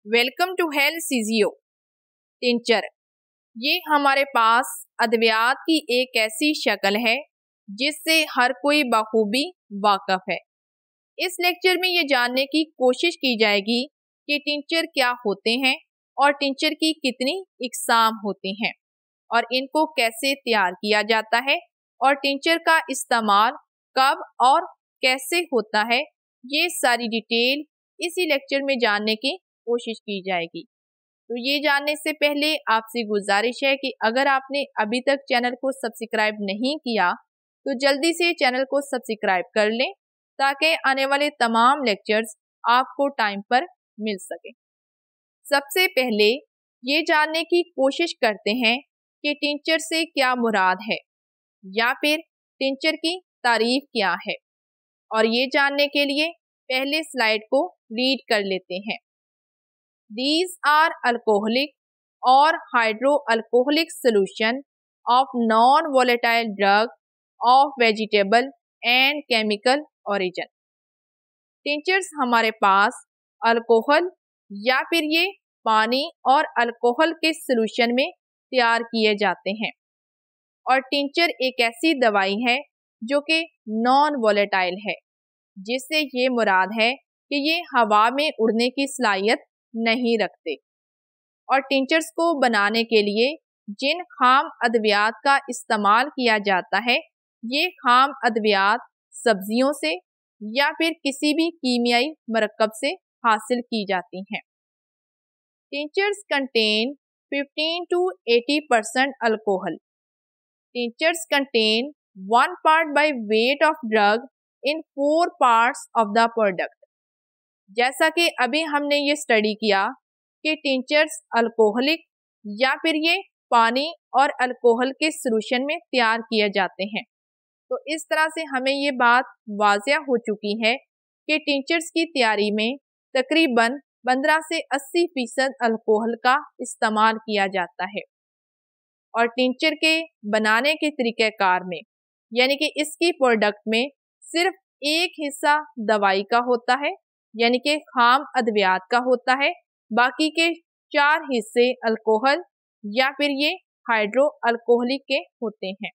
Welcome to health सीजियो। Tincture ये हमारे पास अद्वियात की एक ऐसी शक्ल है जिससे हर कोई बखूबी वाकिफ है। इस लेक्चर में ये जानने की कोशिश की जाएगी कि टिंचर क्या होते हैं और टिंचर की कितनी इकसाम होती हैं और इनको कैसे तैयार किया जाता है और टिंचर का इस्तेमाल कब और कैसे होता है। ये सारी डिटेल इसी लेक्चर में जानने की कोशिश की जाएगी। तो ये जानने से पहले आपसे गुजारिश है कि अगर आपने अभी तक चैनल को सब्सक्राइब नहीं किया तो जल्दी से चैनल को सब्सक्राइब कर लें ताकि आने वाले तमाम लेक्चर्स आपको टाइम पर मिल सके। सबसे पहले ये जानने की कोशिश करते हैं कि टिंचर से क्या मुराद है या फिर टिंचर की तारीफ क्या है, और ये जानने के लिए पहले स्लाइड को रीड कर लेते हैं। These are alcoholic or hydroalcoholic solution of non-volatile drug of vegetable and chemical origin। Tinctures हमारे पास अल्कोहल या फिर ये पानी और अल्कोहल के सॉल्यूशन में तैयार किए जाते हैं, और टिंचर एक ऐसी दवाई है जो कि नॉन वोलेटाइल है, जिससे ये मुराद है कि ये हवा में उड़ने की सलाहियत नहीं रखते। और टिंचर्स को बनाने के लिए जिन खाम अद्वियात का इस्तेमाल किया जाता है, ये खाम अद्वियात सब्जियों से या फिर किसी भी कीमियाई मरकब से हासिल की जाती हैं। Tinctures contain 15 to 80% alcohol. Tinctures contain 1 part by weight of drug in 4 parts of the product। जैसा कि अभी हमने ये स्टडी किया कि टिंचर्स अल्कोहलिक या फिर ये पानी और अल्कोहल के सॉल्यूशन में तैयार किए जाते हैं, तो इस तरह से हमें ये बात वाज़िया हो चुकी है कि टिंचर्स की तैयारी में तकरीबन 15 से 80% अल्कोहल का इस्तेमाल किया जाता है। और टिंचर के बनाने के तरीक़ेकार में यानी कि इसकी प्रोडक्ट में सिर्फ एक हिस्सा दवाई का होता है यानी कि खाम अद्वियात का होता है, बाकी के 4 हिस्से अल्कोहल या फिर ये हाइड्रो अल्कोहलिक के होते हैं।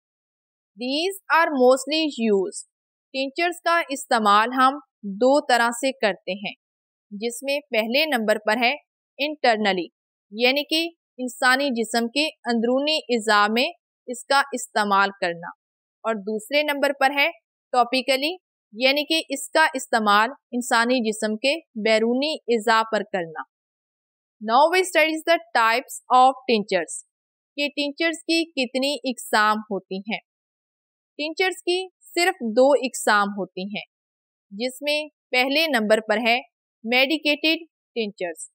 These are mostly used। Tinctures का इस्तेमाल हम 2 तरह से करते हैं, जिसमें पहले नंबर पर है इंटरनली यानी कि इंसानी जिस्म के अंदरूनी इज़ा में इसका इस्तेमाल करना, और दूसरे नंबर पर है टॉपिकली यानी कि इसका इस्तेमाल इंसानी जिस्म के बैरूनी इज़ा पर करना। Now we studies the types of tinctures कि टिंचर्स की कितनी इकसाम होती हैं। टिंचर्स की सिर्फ 2 इकसाम होती हैं, जिसमें पहले नंबर पर है मेडिकेटेड टिंचर्स,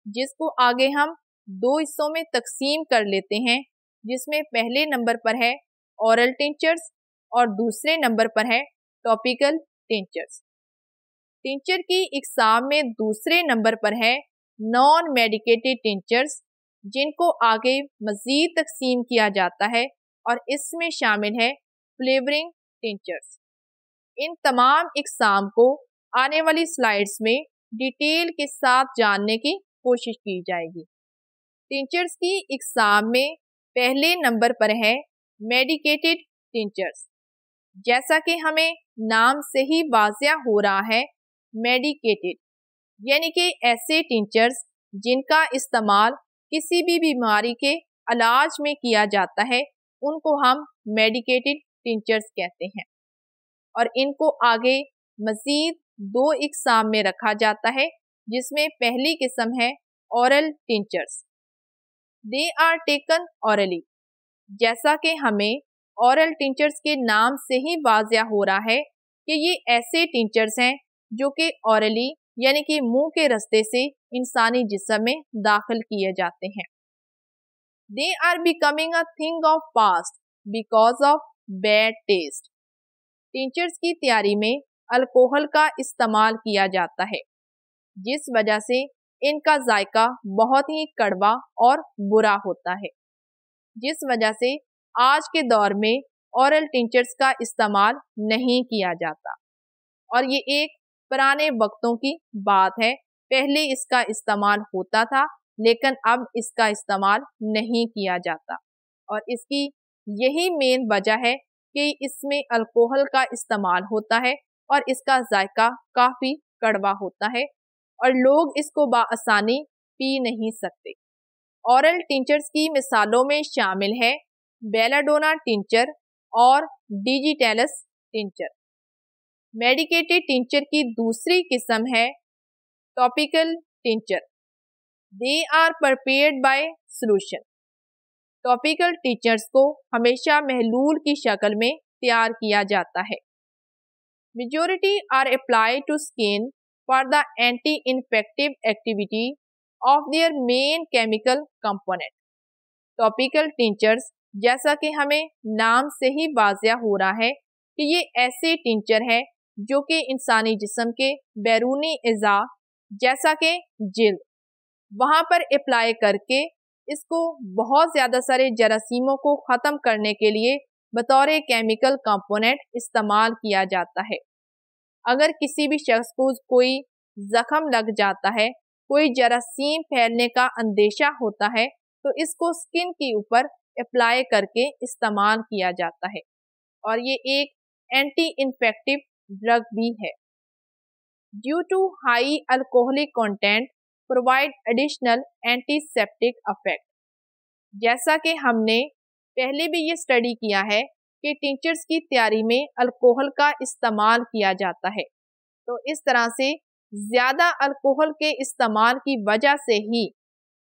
जिसको आगे हम 2 हिस्सों में तकसीम कर लेते हैं, जिसमें पहले नंबर पर है ओरल टिंचर्स और दूसरे नंबर पर है टॉपिकल टिंचर्स। टिंचर की इकसाम में दूसरे नंबर पर है नॉन मेडिकेटेड टिंचर्स, जिनको आगे मजीद तकसीम किया जाता है और इसमें शामिल है फ्लेवरिंग टिंचर्स। इन तमाम इकसाम को आने वाली स्लाइड्स में डिटेल के साथ जानने की कोशिश की जाएगी। टिंचर्स की इकसाम में पहले नंबर पर है मेडिकेटेड टिंचर्स। जैसा कि हमें नाम से ही वाज़िया हो रहा है, मेडिकेटेड यानी कि ऐसे टिंचर्स जिनका इस्तेमाल किसी भी बीमारी के इलाज में किया जाता है, उनको हम मेडिकेटेड टिंचर्स कहते हैं, और इनको आगे मज़ीद 2 इकसाम में रखा जाता है, जिसमें पहली किस्म है oral tinctures. They are taken orally. जैसा कि हमें ओरल टिंचर्स के नाम से ही वाज़िया हो रहा है कि ये ऐसे टिंचर्स हैं जो कि ओरली यानी कि मुंह के रास्ते से इंसानी जिस्म में दाखिल किए जाते हैं। They are becoming a thing of past because of bad taste. Tinctures की तैयारी में अल्कोहल का इस्तेमाल किया जाता है, जिस वजह से इनका जायका बहुत ही कड़वा और बुरा होता है, जिस वजह से आज के दौर में ओरल टिंचर्स का इस्तेमाल नहीं किया जाता। और ये एक पुराने वक्तों की बात है पहले इसका इस्तेमाल होता था लेकिन अब इसका इस्तेमाल नहीं किया जाता, और इसकी यही मेन वजह है कि इसमें अल्कोहल का इस्तेमाल होता है और इसका जायका काफ़ी कड़वा होता है और लोग इसको बाआसानी पी नहीं सकते। ऑरल टिंचर्स की मिसालों में शामिल है बेलाडोना टिंचर और डिजिटेलस टिंचर। मेडिकेटेड टिंचर की दूसरी किस्म है topical tincture. They are prepared by solution. Topical tinctures को हमेशा महलूल की शक्ल में तैयार किया जाता है। Majority are applied to skin for the anti infective activity of their main chemical component. Topical tinctures, जैसा कि हमें नाम से ही वाज़िया हो रहा है कि ये ऐसे टिंचर है जो कि इंसानी जिस्म के बैरूनी अज़ा जैसा कि जिल्द वहाँ पर अप्लाई करके इसको बहुत ज़्यादा सारे जरासीमों को ख़त्म करने के लिए बतौर केमिकल कंपोनेंट इस्तेमाल किया जाता है। अगर किसी भी शख्स को कोई ज़ख़म लग जाता है, कोई जरासीम फैलने का अंदेशा होता है, तो इसको स्किन के ऊपर अप्लाई करके इस्तेमाल किया जाता है और ये एक एंटी इन्फेक्टिव ड्रग भी है। Due to high alcoholic content provide additional antiseptic effect. जैसा कि हमने पहले भी ये स्टडी किया है कि टिंचर्स की तैयारी में अल्कोहल का इस्तेमाल किया जाता है, तो इस तरह से ज़्यादा अल्कोहल के इस्तेमाल की वजह से ही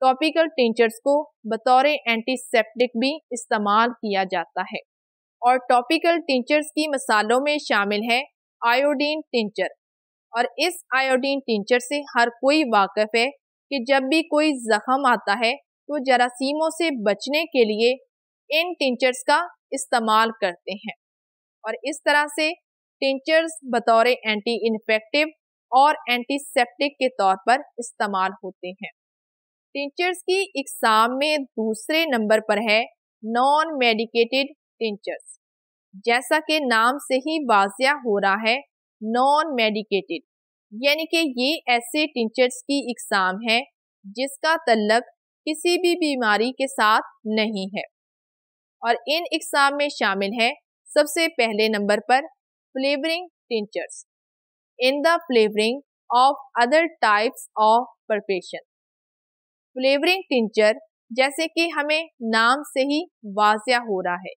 टॉपिकल टिंचर्स को बतौर एंटीसेप्टिक भी इस्तेमाल किया जाता है। और टॉपिकल टिंचर्स की मिसालों में शामिल है आयोडीन टिंचर, और इस आयोडीन टिंचर से हर कोई वाकिफ है कि जब भी कोई जख्म आता है तो जरासीमों से बचने के लिए इन टिंचर्स का इस्तेमाल करते हैं और इस तरह से टिंचर्स बतौर एंटी इन्फेक्टिव और एंटीसेप्टिक के तौर पर इस्तेमाल होते हैं। टिंचर्स की इकसाम में दूसरे नंबर पर है नॉन मेडिकेटेड टिंचर्स। जैसा कि नाम से ही वाज़िया हो रहा है नॉन मेडिकेटेड, यानी कि ये ऐसे टिंचर्स की इकसाम है जिसका तल्लक किसी भी बीमारी के साथ नहीं है, और इन इकसाम में शामिल है सबसे पहले नंबर पर flavouring tinctures in the flavouring of other types of preparation. Flavouring tincture, जैसे कि हमें नाम से ही वाज़िया हो रहा है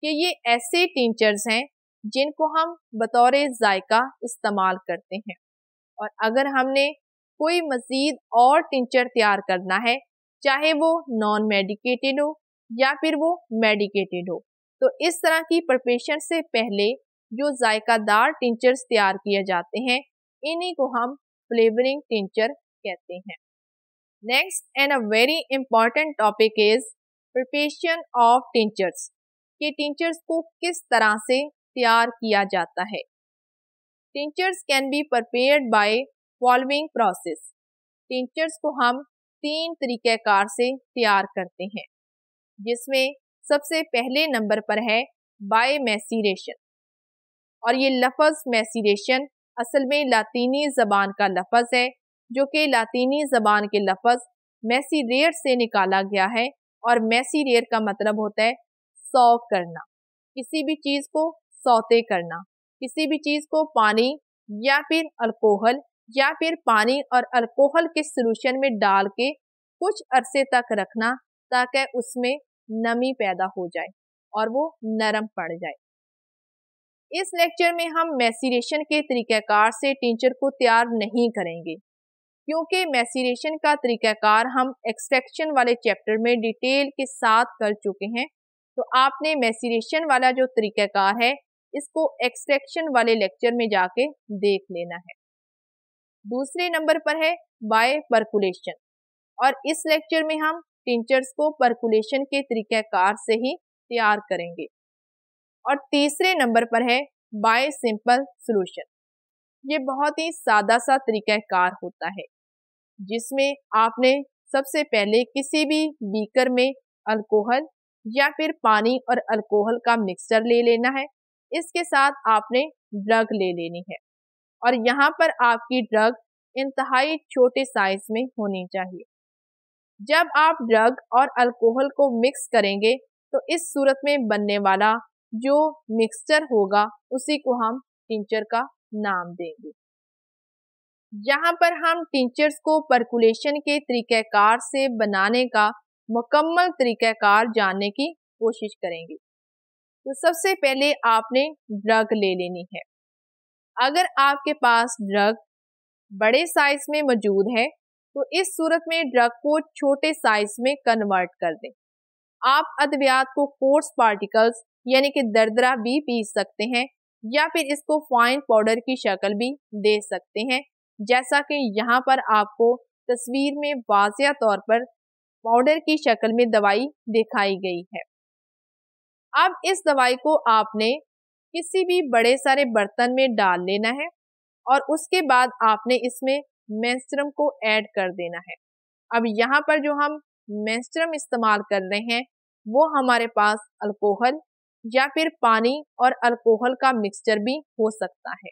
कि ये ऐसे टिंचर्स हैं जिनको हम बतौर जायका इस्तेमाल करते हैं, और अगर हमने कोई मज़ीद और टिंचर तैयार करना है, चाहे वो नॉन मेडिकेटेड हो या फिर वो मेडिकेटेड हो, तो इस तरह की प्रिपरेशन से पहले जो जायकादार टिंचर्स तैयार किए जाते हैं इन्हीं को हम फ्लेवरिंग टिंचर कहते हैं। Next and a very important topic is preparation of tinctures, कि टिंचर्स को किस तरह से तैयार किया जाता है। Tinctures can be prepared by following process. Tinctures को हम 3 तरीक़ेकार से तैयार करते हैं, जिसमें सबसे पहले नंबर पर है बाय मैसीरेशन, और ये लफ्ज़ मैसीरेशन असल में लातीनी ज़बान का लफ्ज़ है जो कि लातीनी ज़बान के लफ्ज़ मैसीरेट से निकाला गया है, और मैसीरेट का मतलब होता है सौ करना, किसी भी चीज़ को सौते करना, किसी भी चीज़ को पानी या फिर अल्कोहल या फिर पानी और अल्कोहल के सॉल्यूशन में डाल के कुछ अरसे तक रखना ताकि उसमें नमी पैदा हो जाए और वो नरम पड़ जाए। इस लेक्चर में हम मैसीरेशन के तरीक़ाकार से टिंचर को तैयार नहीं करेंगे, क्योंकि मैसीरेशन का तरीक़ाकार हम एक्सट्रैक्शन वाले चैप्टर में डिटेल के साथ कर चुके हैं, तो आपने मैसीरेशन वाला जो तरीक़ाकार है इसको एक्सट्रैक्शन वाले लेक्चर में जाके देख लेना है। दूसरे नंबर पर है बाय परकुलेशन, और इस लेक्चर में हम टिंचर्स को परकुलेशन के तरीक़ाकार से ही तैयार करेंगे। और तीसरे नंबर पर है बाय सिंपल सॉल्यूशन। ये बहुत ही सादा सा तरीक़ाकार होता है जिसमें आपने सबसे पहले किसी भी बीकर में अल्कोहल या फिर पानी और अल्कोहल का मिक्सचर ले लेना है, इसके साथ आपने ड्रग ले लेनी है, और यहाँ पर आपकी ड्रग इंतहाई छोटे साइज में होनी चाहिए। जब आप ड्रग और अल्कोहल को मिक्स करेंगे तो इस सूरत में बनने वाला जो मिक्सचर होगा उसी को हम टिंचर का नाम देंगे। यहाँ पर हम टिंचर्स को परकुलेशन के तरीक़ाकार से बनाने का मुकम्मल तरीक़ाकार जानने की कोशिश करेंगे। तो सबसे पहले आपने ड्रग ले लेनी है। अगर आपके पास ड्रग बड़े साइज में मौजूद है तो इस सूरत में ड्रग को छोटे साइज में कन्वर्ट कर दें। आप अद्वियात को कोर्स पार्टिकल्स यानी कि दरदरा भी पीस सकते हैं या फिर इसको फाइन पाउडर की शक्ल भी दे सकते हैं, जैसा कि यहाँ पर आपको तस्वीर में वाज़िया तौर पर पाउडर की शक्ल में दवाई दिखाई गई है। अब इस दवाई को आपने किसी भी बड़े सारे बर्तन में डाल लेना है और उसके बाद आपने इसमें मेंस्ट्रुम को ऐड कर देना है। अब यहाँ पर जो हम मेंस्ट्रुम इस्तेमाल कर रहे हैं वो हमारे पास अल्कोहल या फिर पानी और अल्कोहल का मिक्सचर भी हो सकता है।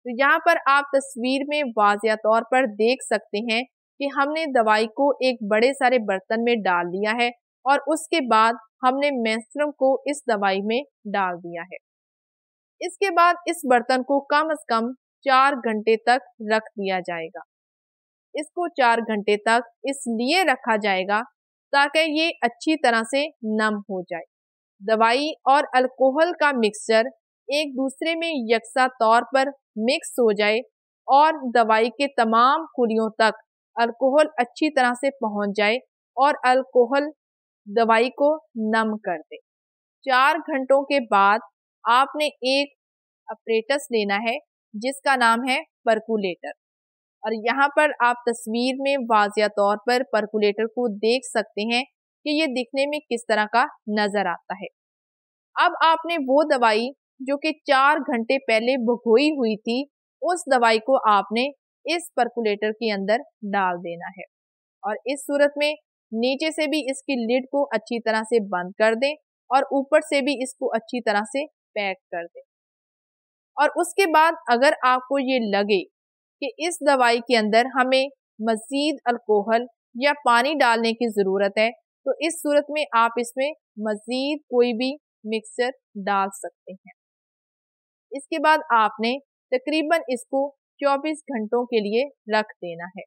तो यहाँ पर आप तस्वीर में वाज़िया तौर पर देख सकते हैं कि हमने दवाई को एक बड़े सारे बर्तन में डाल लिया है और उसके बाद हमने मेंस्ट्रुम को इस दवाई में डाल दिया है। इसके बाद इस बर्तन को कम से कम 4 घंटे तक रख दिया जाएगा। इसको 4 घंटे तक इसलिए रखा जाएगा ताकि ये अच्छी तरह से नम हो जाए। दवाई और अल्कोहल का मिक्सचर एक दूसरे में यकसा तौर पर मिक्स हो जाए और दवाई के तमाम खुलियों तक अल्कोहल अच्छी तरह से पहुंच जाए और अल्कोहल दवाई को नम कर दे। 4 घंटों के बाद आपने एक अपरेटस लेना है जिसका नाम है परकुलेटर, और यहाँ पर आप तस्वीर में वाज़िया तौर पर परकुलेटर को देख सकते हैं कि ये दिखने में किस तरह का नजर आता है। अब आपने वो दवाई जो कि 4 घंटे पहले भिगोई हुई थी उस दवाई को आपने इस परकुलेटर के अंदर डाल देना है और इस सूरत में नीचे से भी इसकी लिड को अच्छी तरह से बंद कर दें और ऊपर से भी इसको अच्छी तरह से पैक कर दें। और उसके बाद अगर आपको ये लगे कि इस दवाई के अंदर हमें मज़ीद अल्कोहल या पानी डालने की ज़रूरत है तो इस सूरत में आप इसमें मज़ीद कोई भी मिक्सचर डाल सकते हैं। इसके बाद आपने तकरीबन इसको 24 घंटों के लिए रख देना है।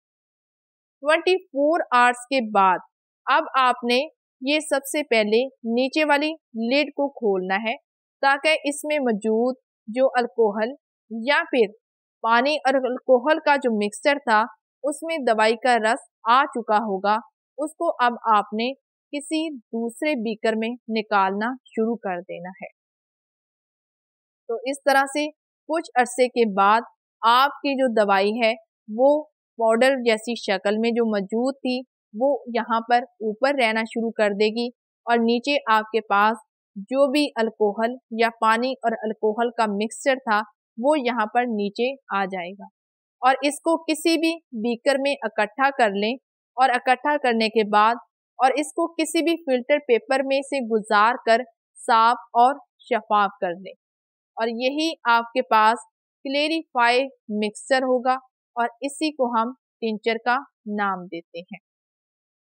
24 आवर्स के बाद अब आपने ये सबसे पहले नीचे वाली लिड को खोलना है ताकि इसमें मौजूद जो अल्कोहल या फिर पानी और अल्कोहल का जो मिक्सचर था उसमें दवाई का रस आ चुका होगा, उसको अब आपने किसी दूसरे बीकर में निकालना शुरू कर देना है। तो इस तरह से कुछ अरसे के बाद आपकी जो दवाई है वो पाउडर जैसी शक्ल में जो मौजूद थी वो यहाँ पर ऊपर रहना शुरू कर देगी और नीचे आपके पास जो भी अल्कोहल या पानी और अल्कोहल का मिक्सचर था वो यहाँ पर नीचे आ जाएगा। और इसको किसी भी बीकर में इकट्ठा कर लें और इकट्ठा करने के बाद और इसको किसी भी फिल्टर पेपर में से गुजार कर साफ और शफाफ कर लें और यही आपके पास क्लेरिफाई मिक्सचर होगा और इसी को हम टिंचर का नाम देते हैं।